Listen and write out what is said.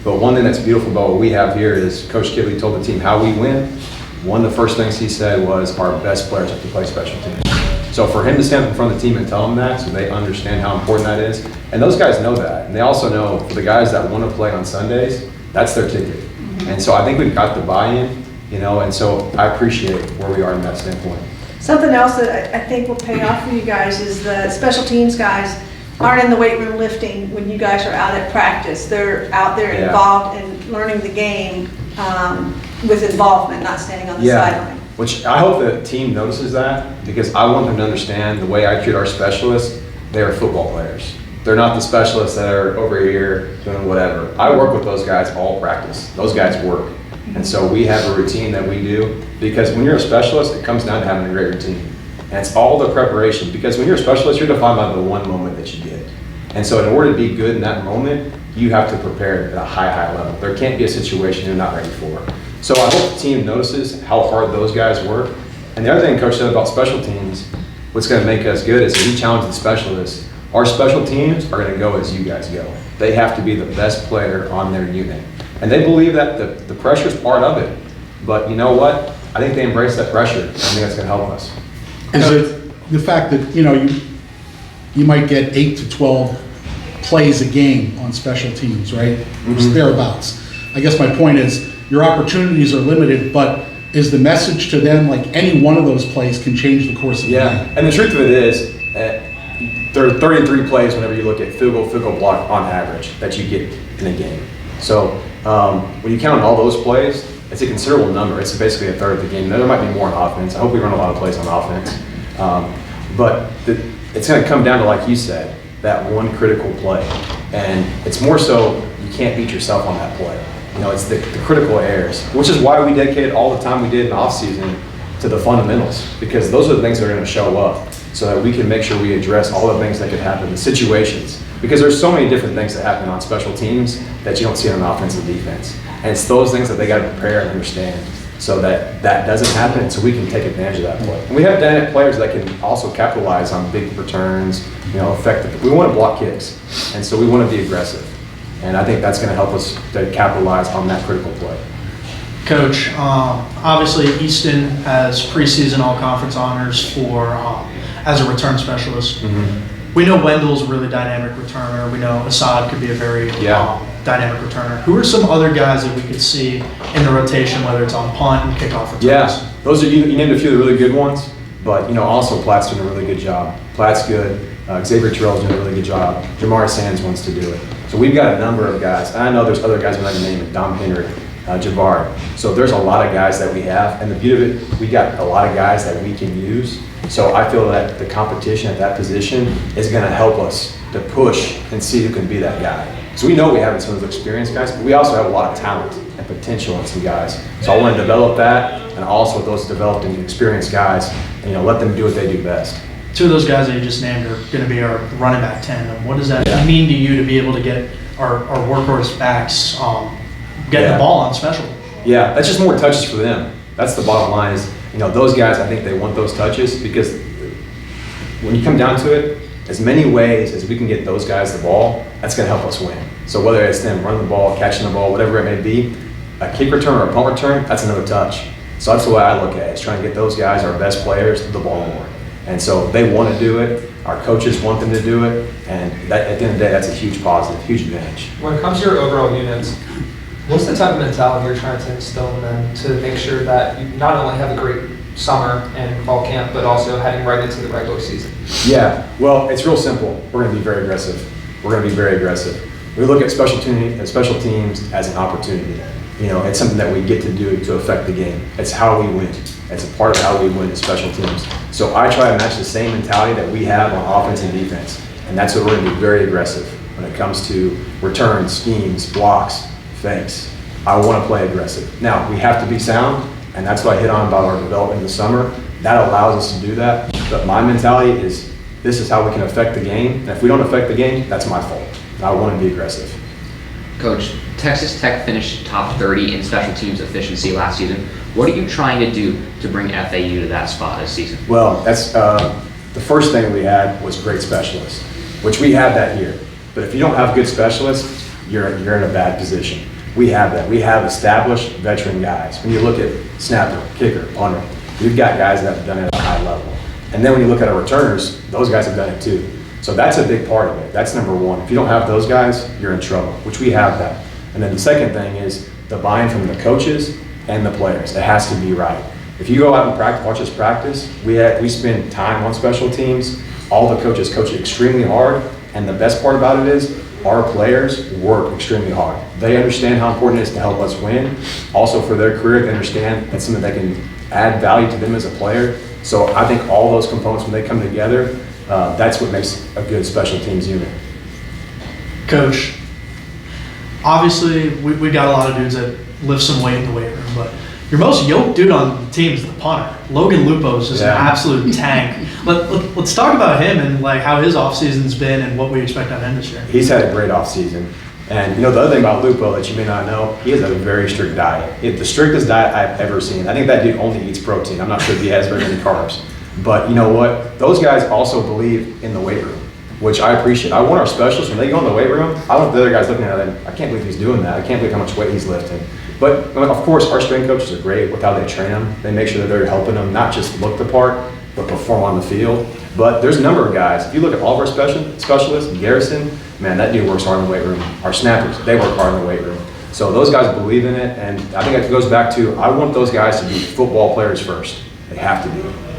But one thing that's beautiful about what we have here is Coach Kidley told the team how we win. One of the first things he said was our best players have to play special teams. So for him to stand up in front of the team and tell them that, so they understand how important that is, and those guys know that, and they also know for the guys that want to play on Sundays, that's their ticket. And so I think we've got the buy-in, and so I appreciate where we are in that standpoint. Something else that I think will pay off for you guys is the special teams guys aren't in the weight room lifting when you guys are out at practice. They're out there involved in learning the game with involvement, not standing on the sideline. Which I hope the team notices that, because I want them to understand the way I treat our specialists, they are football players. They're not the specialists that are over here doing whatever. I work with those guys all practice. Those guys work. And so we have a routine that we do, because when you're a specialist, it comes down to having a great routine. And it's all the preparation, because when you're a specialist, you're defined by the one moment that you get. And so in order to be good in that moment, you have to prepare at a high level. There can't be a situation you're not ready for. So I hope the team notices how hard those guys work. And the other thing Coach said about special teams, what's going to make us good is we challenge the specialists. Our special teams are going to go as you guys go. They have to be the best player on their unit. And they believe that the pressure is part of it. But you know what? I think they embrace that pressure. I think that's going to help us. Is it the fact that, you might get 8 to 12 plays a game on special teams, right? Mm-hmm. Thereabouts. I guess my point is your opportunities are limited, but is the message to them like any one of those plays can change the course of the game? And the truth of it is, there are 33 plays whenever you look at field goal block on average that you get in a game. So when you count all those plays, it's a considerable number. It's basically a third of the game. There might be more on offense. I hope we run a lot of plays on offense. But it's going to come down to, like you said, that one critical play. And it's more so you can't beat yourself on that play. It's the critical errors, which is why we dedicated all the time we did in the offseason to the fundamentals, because those are the things that are going to show up so that we can make sure we address all the things that could happen, the situations. Because there's so many different things that happen on special teams that you don't see on offense and defense. And it's those things that they got to prepare and understand so that that doesn't happen, so we can take advantage of that play. And we have dynamic players that can also capitalize on big returns, effective. We want to block kicks, and so we want to be aggressive. And I think that's going to help us to capitalize on that critical play. Coach, obviously Easton has preseason all-conference honors for as a return specialist. Mm-hmm. We know Wendell's a really dynamic returner. We know Assad could be a very dynamic returner. Who are some other guys that we could see in the rotation, whether it's on punt and kickoff returns? Yeah, those are you named a few of the really good ones, but also Platt's doing a really good job. Platt's good. Xavier Terrell's doing a really good job. Jamar Sands wants to do it. So we've got a number of guys. And I know there's other guys, I'm not going to name it, Dom Henry, Jabbar. So there's a lot of guys that we have. And the beauty of it, we got a lot of guys that we can use. So I feel that the competition at that position is going to help us to push and see who can be that guy. So we know we have some of those experienced guys, but we also have a lot of talent and potential in some guys. So I want to develop that, and also with those developed and experienced guys, let them do what they do best. Two of those guys that you just named are going to be our running back tandem. What does that mean to you to be able to get our workhorse backs getting the ball on special? Yeah, that's just more touches for them. That's the bottom line is, those guys, I think they want those touches, because when you come down to it, as many ways as we can get those guys the ball, that's going to help us win. So whether it's them running the ball, catching the ball, whatever it may be, a kick return or a punt return, that's another touch. So that's the way I look at it, is trying to get those guys, our best players, the ball more. And so they want to do it. Our coaches want them to do it. And that, at the end of the day, that's a huge positive, huge advantage. When it comes to your overall units, what's the type of mentality you're trying to instill in them to make sure that you not only have a great summer and fall camp, but also heading right into the regular season? Yeah, well, it's real simple. We're going to be very aggressive. We're going to be very aggressive. We look at special teams as an opportunity. It's something that we get to do to affect the game. It's how we win. It's a part of how we win as special teams. So I try to match the same mentality that we have on offense and defense. And that's what we're going to be very aggressive when it comes to returns, schemes, blocks, fakes. I want to play aggressive. Now, we have to be sound, and that's what I hit on about our development in the summer. That allows us to do that. But my mentality is, this is how we can affect the game. And if we don't affect the game, that's my fault. I want to be aggressive. Coach, Texas Tech finished top 30 in special teams efficiency last season. What are you trying to do to bring FAU to that spot this season? Well, that's the first thing we had was great specialists, which we had that year. But if you don't have good specialists, you're in a bad position. We have that. We have established veteran guys. When you look at snapper, kicker, punter, we've got guys that have done it at a high level. And then when you look at our returners, those guys have done it too. So that's a big part of it. That's number one. If you don't have those guys, you're in trouble, which we have that. And then the second thing is the buy-in from the coaches and the players. It has to be right. If you go out and practice, watch us practice, we spend time on special teams. All the coaches coach extremely hard. And the best part about it is our players work extremely hard. They understand how important it is to help us win. Also for their career, they understand that's something that can add value to them as a player. So I think all those components, when they come together, that's what makes a good special teams unit. Coach, obviously we got a lot of dudes that lift some weight in the weight room, but your most yoked dude on the team is the punter. Logan Lupo is just an absolute tank. Let's talk about him and like how his offseason's been and what we expect on him this year. He's had a great offseason. And you know, the other thing about Lupo that you may not know, he has a very strict diet. It's the strictest diet I've ever seen. I think that dude only eats protein. I'm not sure if he has very many carbs. But you know what? Those guys also believe in the weight room, which I appreciate. I want our specialists, when they go in the weight room, I want the other guys looking at it, I can't believe he's doing that. I can't believe how much weight he's lifting. But of course, our strength coaches are great with how they train them. They make sure that they're helping them not just look the part, but perform on the field. But there's a number of guys. If you look at all of our specialists, Garrison, man, that dude works hard in the weight room. Our snappers, they work hard in the weight room. So those guys believe in it, and I think it goes back to, I want those guys to be football players first. They have to be.